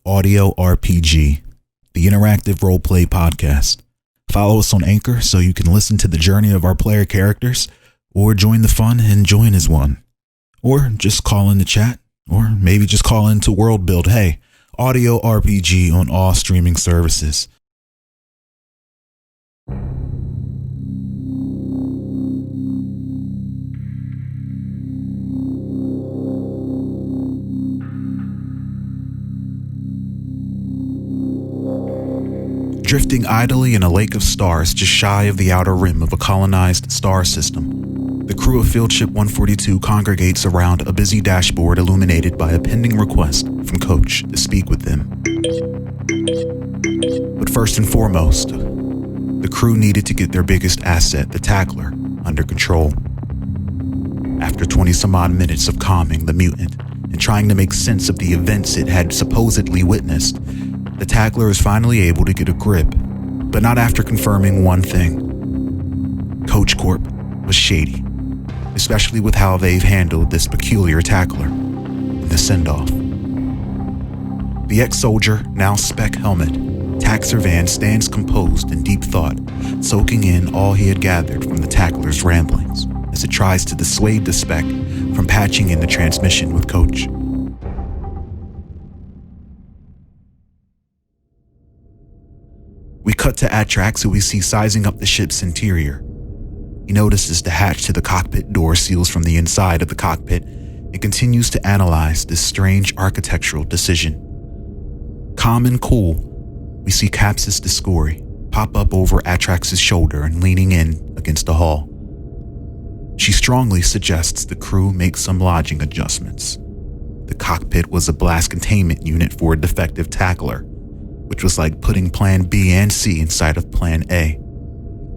Audio RPG, the interactive roleplay podcast. Follow us on Anchor so you can listen to the journey of our player characters, or join the fun and join as one. Or just call in the chat, or maybe just call into World Build. Hey, Audio RPG on all streaming services. Drifting idly in a lake of stars just shy of the outer rim of a colonized star system, the crew of Fieldship 142 congregates around a busy dashboard illuminated by a pending request from COACH to speak with them. But first and foremost, the crew needed to get their biggest asset, the tackler, under control. After 20-some-odd minutes of calming the mutant and trying to make sense of the events it had supposedly witnessed, the tackler is finally able to get a grip, but not after confirming one thing. COACH Corp was shady, especially with how they've handled this peculiar tackler in the send-off. The ex-soldier, now spec helmet, Thraxxion stands composed in deep thought, soaking in all he had gathered from the tackler's ramblings as it tries to dissuade the spec from patching in the transmission with COACH. We cut to Atrax, who we see sizing up the ship's interior. He notices the hatch to the cockpit door seals from the inside of the cockpit and continues to analyze this strange architectural decision. Calm and cool, we see Capsis Discory pop up over Atrax's shoulder and leaning in against the hull. She strongly suggests the crew make some lodging adjustments. The cockpit was a blast containment unit for a defective tackler, which was like putting Plan B and C inside of Plan A.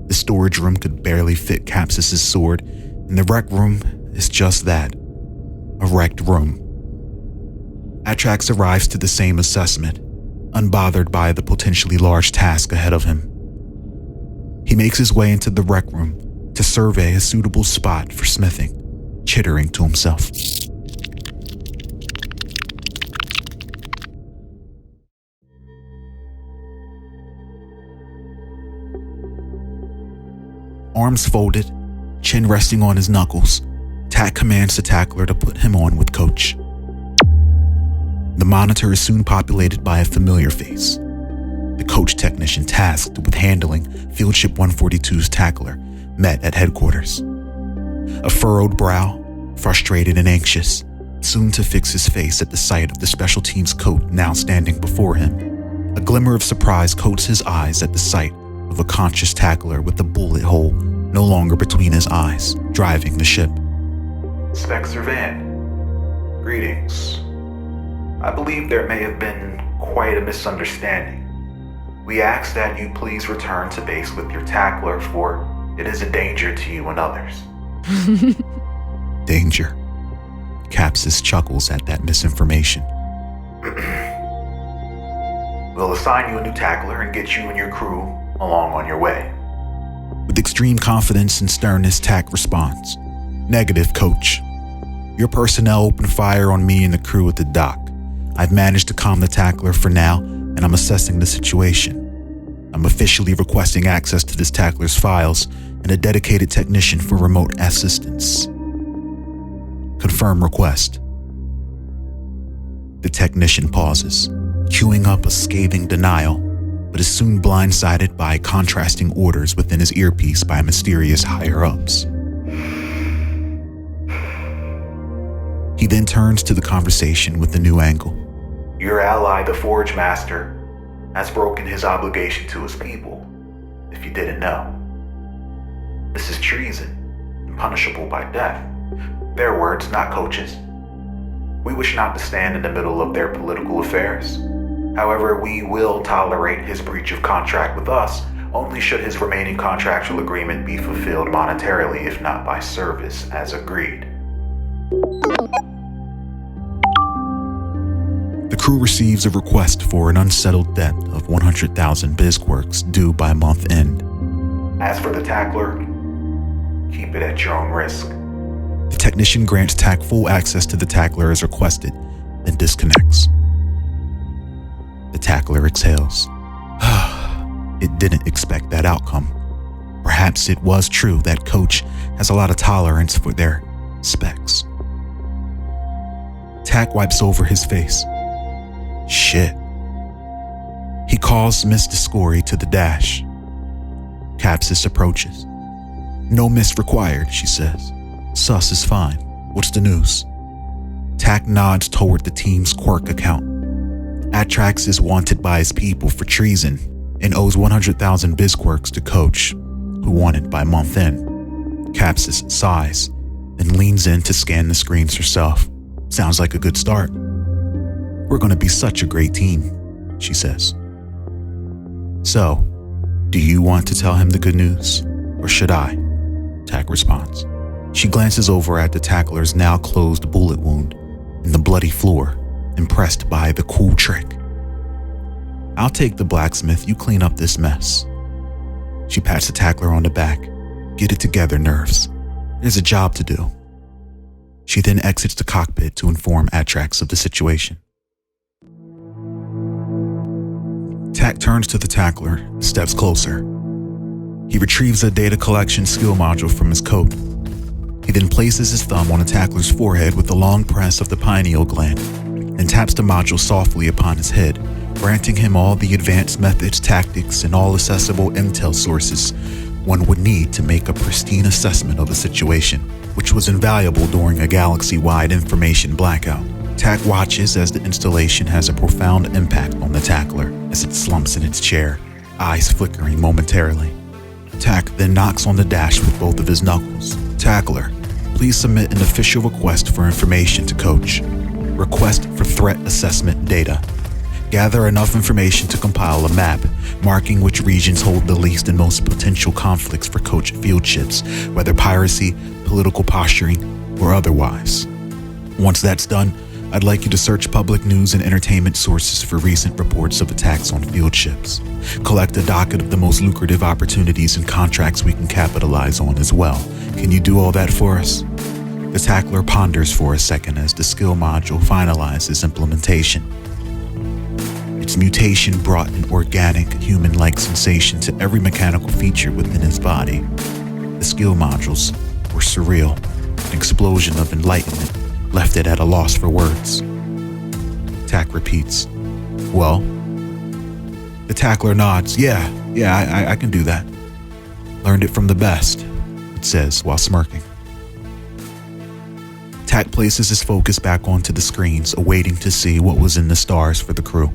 The storage room could barely fit Capsis' sword, and the rec room is just that, a wrecked room. Atrax arrives to the same assessment, unbothered by the potentially large task ahead of him. He makes his way into the rec room to survey a suitable spot for smithing, chittering to himself. Arms folded, chin resting on his knuckles, Tack commands the tackler to put him on with COACH. The monitor is soon populated by a familiar face, the COACH technician tasked with handling Fieldship 142's tackler, met at headquarters. A furrowed brow, frustrated and anxious, soon to fix his face at the sight of the special team's coat now standing before him. A glimmer of surprise coats his eyes at the sight of a conscious tackler with the bullet hole no longer between his eyes, driving the ship. Spectre Van, greetings. I believe there may have been quite a misunderstanding. We ask that you please return to base with your tackler, for it is a danger to you and others. Danger. Capsis chuckles at that misinformation. We'll assign you a new tackler and get you and your crew along on your way. With extreme confidence and sternness, Tack responds, "Negative, COACH. Your personnel opened fire on me and the crew at the dock. I've managed to calm the tackler for now, and I'm assessing the situation. I'm officially requesting access to this tackler's files and a dedicated technician for remote assistance. Confirm request." The technician pauses, queuing up a scathing denial, but is soon blindsided by contrasting orders within his earpiece by mysterious higher-ups. He then turns to the conversation with a new angle. Your ally, the Forge Master, has broken his obligation to his people, if you didn't know. This is treason, and punishable by death. Their words, not COACH's. We wish not to stand in the middle of their political affairs. However, we will tolerate his breach of contract with us only should his remaining contractual agreement be fulfilled monetarily, if not by service, as agreed. The crew receives a request for an unsettled debt of 100,000 bizquirks due by month end. As for the tackler, keep it at your own risk. The technician grants Tack full access to the tackler as requested, then disconnects. tackler exhales. It didn't expect that outcome. Perhaps it was true that Coach has a lot of tolerance for their specs. Tack wipes over his face. Shit. He calls Miss Discory to the dash. Capsis approaches. No miss required, she says. Sus is fine. What's the news? Tack nods toward the team's quirk account. Atrax is wanted by his people for treason and owes 100,000 bizquirks to Coach, who won it by month end. Capsis sighs, then leans in to scan the screens herself. Sounds like a good start. We're gonna be such a great team, she says. So, do you want to tell him the good news, or should I? Tack responds. She glances over at the tackler's now closed bullet wound in the bloody floor, impressed by the cool trick. I'll take the blacksmith, you clean up this mess. She pats the tackler on the back. Get it together, nerves. There's a job to do. She then exits the cockpit to inform Atrax of the situation. Tack turns to the tackler and steps closer. He retrieves a data collection skill module from his coat. He then places his thumb on the tackler's forehead with a long press of the pineal gland and taps the module softly upon his head, granting him all the advanced methods, tactics, and all accessible intel sources one would need to make a pristine assessment of the situation, which was invaluable during a galaxy-wide information blackout. Tack watches as the installation has a profound impact on the tackler as it slumps in its chair, eyes flickering momentarily. Tack then knocks on the dash with both of his knuckles. Tackler, please submit an official request for information to Coach. Request for threat assessment data. Gather enough information to compile a map, marking which regions hold the least and most potential conflicts for Coach Fieldships, whether piracy, political posturing, or otherwise. Once that's done, I'd like you to search public news and entertainment sources for recent reports of attacks on Fieldships. Collect a docket of the most lucrative opportunities and contracts we can capitalize on as well. Can you do all that for us? The tackler ponders for a second as the skill module finalizes implementation. Its mutation brought an organic, human-like sensation to every mechanical feature within his body. The skill modules were surreal. An explosion of enlightenment left it at a loss for words. Tack repeats, well? The tackler nods. Yeah, I can do that. Learned it from the best, it says while smirking. Tack places his focus back onto the screens, awaiting to see what was in the stars for the crew.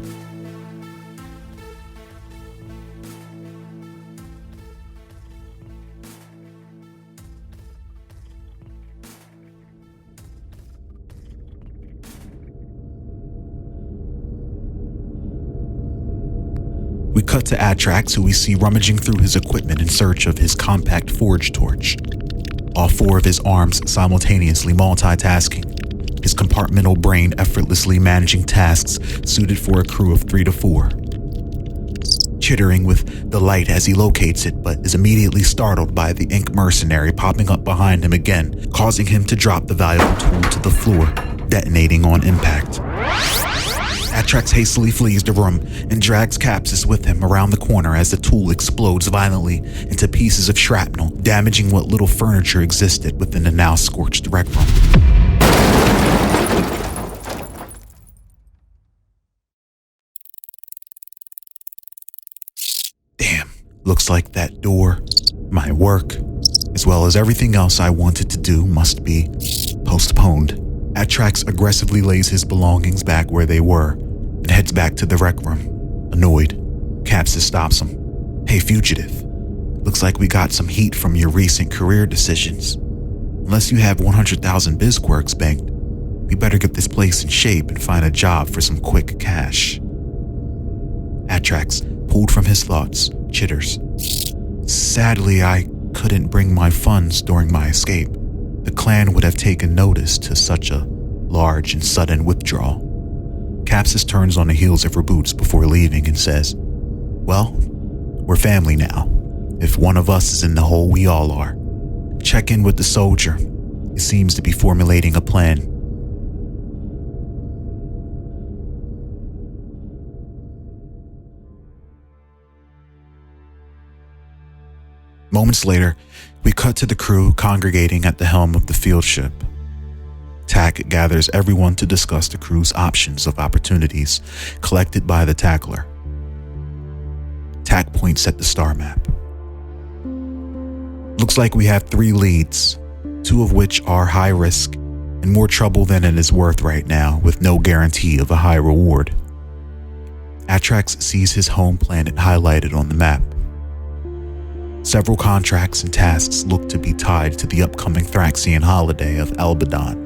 We cut to Atrax, who we see rummaging through his equipment in search of his compact forge torch. All four of his arms simultaneously multitasking, his compartmental brain effortlessly managing tasks suited for a crew of 3 to 4. Chittering with delight as he locates it, but is immediately startled by the ink mercenary popping up behind him again, causing him to drop the valuable tool to the floor, detonating on impact. Atrax hastily flees the room and drags Capsis with him around the corner as the tool explodes violently into pieces of shrapnel, damaging what little furniture existed within the now scorched rec room. Damn, looks like that door, my work, as well as everything else I wanted to do must be postponed. Atrax aggressively lays his belongings back where they were and heads back to the rec room. Annoyed, Capsis stops him. Hey, fugitive. Looks like we got some heat from your recent career decisions. Unless you have 100,000 bizquirks banked, we better get this place in shape and find a job for some quick cash. Atrax, pulled from his thoughts, chitters. Sadly, I couldn't bring my funds during my escape. The clan would have taken notice to such a large and sudden withdrawal. Capsis turns on the heels of her boots before leaving and says, well, we're family now. If one of us is in the hole, we all are. Check in with the soldier. He seems to be formulating a plan. '" Moments later, we cut to the crew congregating at the helm of the Fieldship. TAC gathers everyone to discuss the crew's options of opportunities collected by the tackler. TAC points at the star map. Looks like we have 3 leads, 2 of which are high risk and more trouble than it is worth right now, with no guarantee of a high reward. Atrax sees his home planet highlighted on the map. Several contracts and tasks look to be tied to the upcoming Thraxxion holiday of Albadan,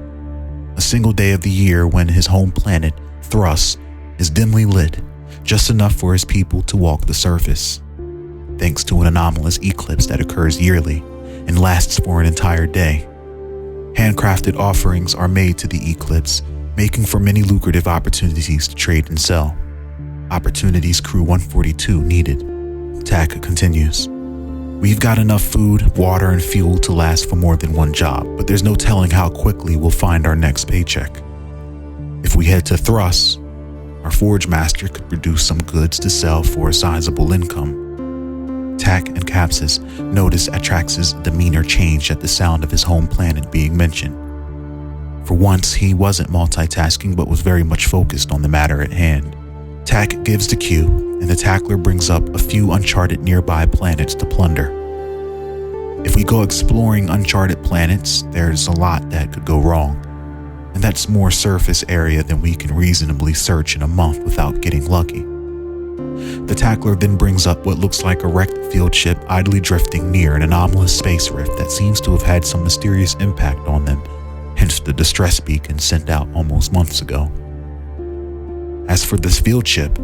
a single day of the year when his home planet, Thruss, is dimly lit, just enough for his people to walk the surface, thanks to an anomalous eclipse that occurs yearly and lasts for an entire day. Handcrafted offerings are made to the eclipse, making for many lucrative opportunities to trade and sell. Opportunities Crew 142 needed. TAC continues. We've got enough food, water, and fuel to last for more than one job, but there's no telling how quickly we'll find our next paycheck. If we head to Thruss, our forge master could produce some goods to sell for a sizable income. TAC and Capsis notice Atrax's demeanor change at the sound of his home planet being mentioned. For once, he wasn't multitasking but was very much focused on the matter at hand. TAC gives the cue, and the tackler brings up a few uncharted nearby planets to plunder. If we go exploring uncharted planets, there's a lot that could go wrong, and that's more surface area than we can reasonably search in a month without getting lucky. The tackler then brings up what looks like a wrecked field ship idly drifting near an anomalous space rift that seems to have had some mysterious impact on them, hence the distress beacon sent out almost months ago. As for this field ship,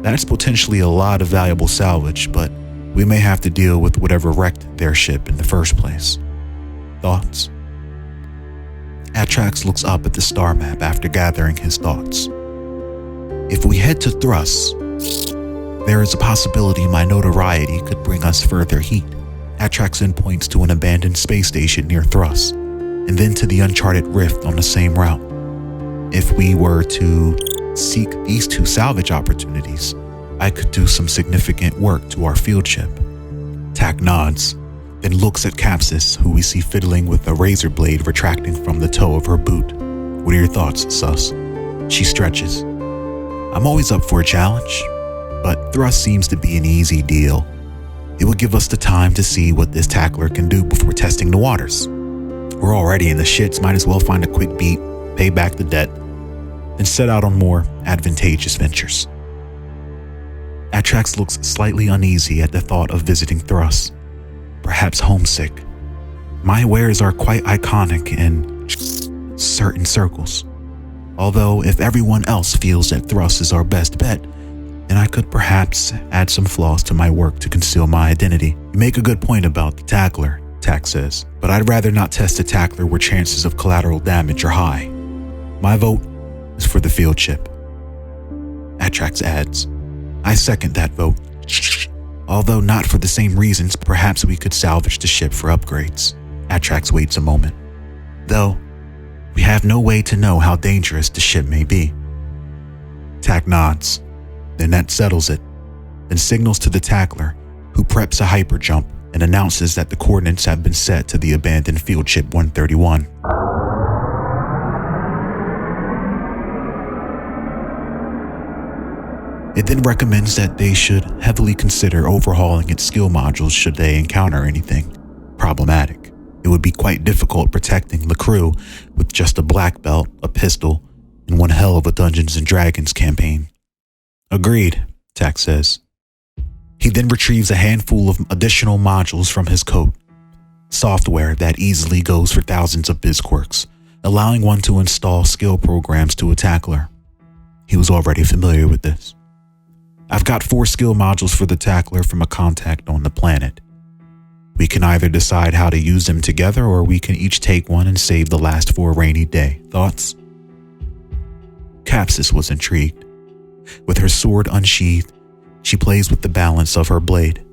that's potentially a lot of valuable salvage, but we may have to deal with whatever wrecked their ship in the first place. Thoughts? Atrax looks up at the star map after gathering his thoughts. If we head to Thruss, there is a possibility my notoriety could bring us further heat. Atrax then points to an abandoned space station near Thruss, and then to the uncharted rift on the same route. If we were to seek these 2 salvage opportunities, I could do some significant work to our field ship. TAC nods, then looks at Capsis, who we see fiddling with a razor blade retracting from the toe of her boot. What are your thoughts, Sus? She stretches. I'm always up for a challenge, but Thruss seems to be an easy deal. It will give us the time to see what this tackler can do before testing the waters. We're already in the shits, might as well find a quick beat, pay back the debt, and set out on more advantageous ventures. Atrax looks slightly uneasy at the thought of visiting Thruss, perhaps homesick. My wares are quite iconic in certain circles. Although if everyone else feels that Thruss is our best bet, then I could perhaps add some flaws to my work to conceal my identity. You make a good point about the tackler, TAC says, but I'd rather not test a tackler where chances of collateral damage are high. My vote is for the field ship. Atrax adds, I second that vote. Although not for the same reasons, perhaps we could salvage the ship for upgrades. Atrax waits a moment. Though, we have no way to know how dangerous the ship may be. TAC nods. Then that settles it, then signals to the tackler, who preps a hyper jump and announces that the coordinates have been set to the abandoned field ship 131. It then recommends that they should heavily consider overhauling its skill modules should they encounter anything problematic. It would be quite difficult protecting the crew with just a black belt, a pistol, and one hell of a Dungeons & Dragons campaign. Agreed, TAC says. He then retrieves a handful of additional modules from his coat, software that easily goes for thousands of bizquirks, allowing one to install skill programs to a tackler. He was already familiar with this. I've got 4 skill modules for the tackler from a contact on the planet. We can either decide how to use them together, or we can each take one and save the last for a rainy day. Thoughts? Capsis was intrigued. With her sword unsheathed, she plays with the balance of her blade,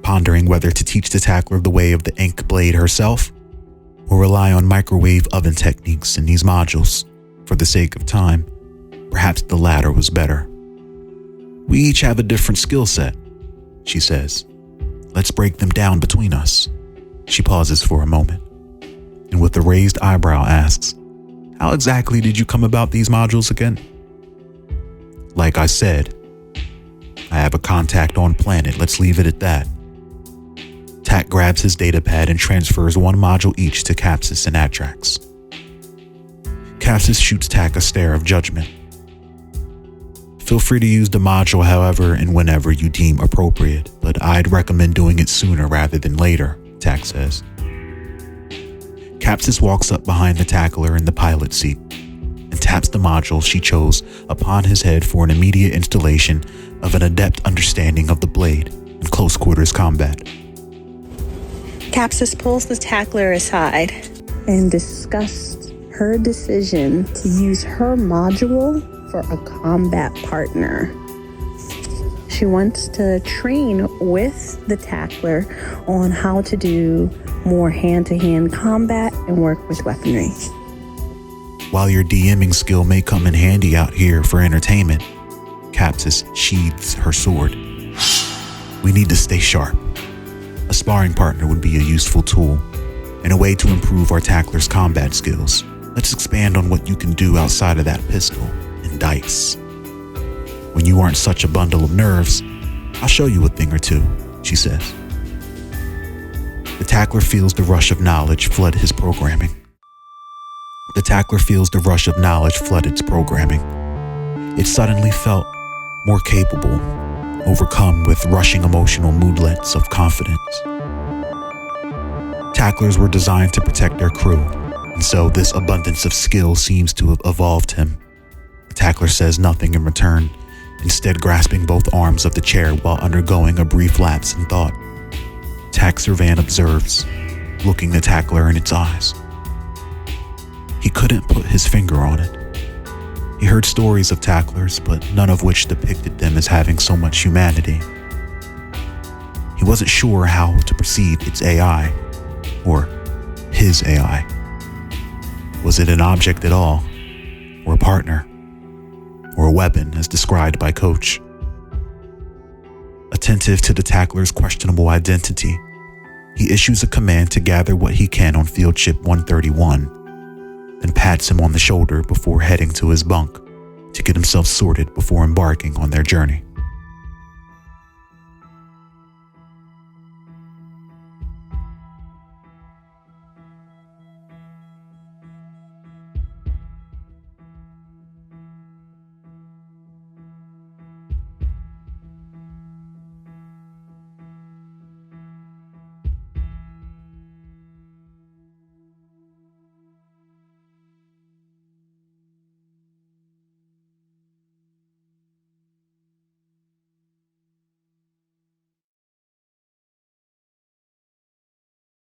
pondering whether to teach the tackler the way of the ink blade herself, or rely on microwave oven techniques in these modules. For the sake of time, perhaps the latter was better. We each have a different skill set, she says. Let's break them down between us. She pauses for a moment, and with a raised eyebrow asks, how exactly did you come about these modules again? Like I said, I have a contact on planet. Let's leave it at that. Tak grabs his datapad and transfers one module each to Capsis and Atrax. Capsis shoots Tak a stare of judgment. Feel free to use the module however and whenever you deem appropriate, but I'd recommend doing it sooner rather than later, Tak says. Capsis walks up behind the tackler in the pilot seat and taps the module she chose upon his head for an immediate installation of an adept understanding of the blade in close quarters combat. Capsis pulls the tackler aside and discussed her decision to use her module for a combat partner. She wants to train with the tackler on how to do more hand-to-hand combat and work with weaponry. While your DMing skill may come in handy out here for entertainment, Capsis sheathes her sword. We need to stay sharp. A sparring partner would be a useful tool and a way to improve our tackler's combat skills. Let's expand on what you can do outside of that pistol and dice. When you aren't such a bundle of nerves, I'll show you a thing or two, she says. The tackler feels the rush of knowledge flood his programming. It suddenly felt more capable, overcome with rushing emotional moodlets of confidence. Tacklers were designed to protect their crew, and so this abundance of skill seems to have evolved him. The tackler says nothing in return, instead grasping both arms of the chair while undergoing a brief lapse in thought. Tak Servan observes, looking the tackler in its eyes. He couldn't put his finger on it. He heard stories of tacklers, but none of which depicted them as having so much humanity. He wasn't sure how to perceive its AI, or his AI. Was it an object at all, or a partner, or a weapon as described by COACH? Attentive to the tackler's questionable identity, he issues a command to gather what he can on Fieldship 131, then pats him on the shoulder before heading to his bunk to get himself sorted before embarking on their journey.